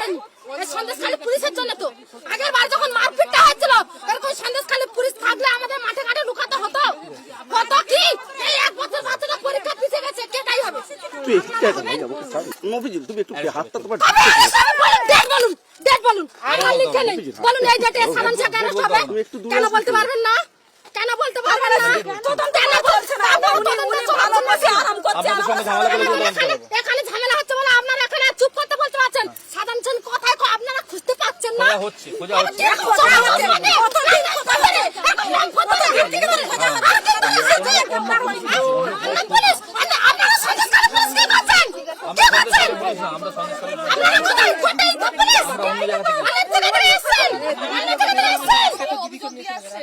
করেনি। এই সন্দেশখালী পুলিশের জন্য তো আগের বার যখন মারপিটটা হয়েছিল এরকম সন্দেশখালী পুলিশ থাকলে আমাদের মাঠে ঘাটে লুকাতে হতো। কত কি এই এক বছর বাচ্চাটা পরীক্ষা পিছিয়ে গেছে, কেটাই হবে। তুই মফিজুল তুমি একটু হাতটা তোমার ডেট বলুন, ডেট বলুন, আমার লিখে নেই বলুন। এই ডেটে সাধারণ সাকারে সবে কেন বলতে পারবেন না? কেন বলতে পারবেন না? কেন বলছেন আরাম করছে? এখানে ঝামেলা হচ্ছে বলে আপনারা এখানে চুপ করতে বলতে পারছেন। সাধারণ জন কথায় আপনারা খুঁজতে পাচ্ছেন না। খোঁজা হচ্ছে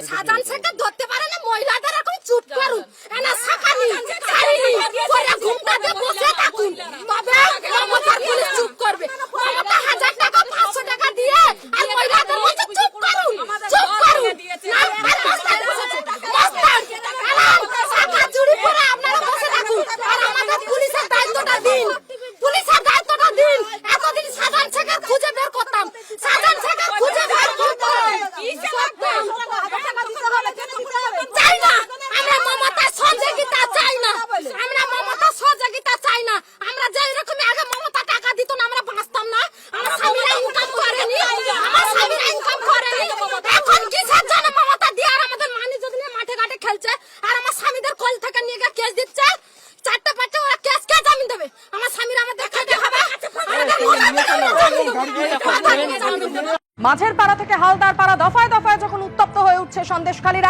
সাধারণ শেখা ধরতে পারে না। মহিলাদের এখন চুপ করুন, এনা শাখানি ছাড়িনি পরে ঘুমটাতে বসে থাকুন, তবে মমতার পুলিশ চুপ করবে। মমতা 1000 টাকা 500 টাকা দিয়ে আর মহিলাদের বলছে চুপ করুন, চুপ করুন না। আর মস্তান বসেছে, মস্তান আরাম শাখা জুড়ি পরে আপনারা বসে থাকুন আর আমাদের পুলিশের দায়িত্বটা দিন, পুলিশের দায়িত্বটা দিন। এতদিন সাধারণ শেখা খুঁজে বের করতাম, সাধারণ শেখা খুঁজে বের করতাম। চাই না আমরা মমতার সহযোগিতা, চাই না আমরা মমতার সহযোগিতা, চাই না। আমরা যে এরকম আগে মমতা টাকা দিত না আমরা বাঁচতাম না। আমার স্বামীরা ইনকাম করেনি, আমার স্বামীরা ইনকাম করেনি। এখন কিসের জন্য মমতা দিয়ে আর আমাদের মানি যদি নিয়ে মাঠে ঘাটে খেলছে আর আমার স্বামীদের কল থেকে নিয়ে গিয়ে কেস দিচ্ছে। 4টা 5টা ওরা কেস কে জামিন দেবে? আমার স্বামীরা আমাদের খেতে হবে। মাঝের পাড়া থেকে হালদার পাড়া দফায় দফায় যখন উত্তপ্ত হয়ে উঠছে সন্দেশখালীরা।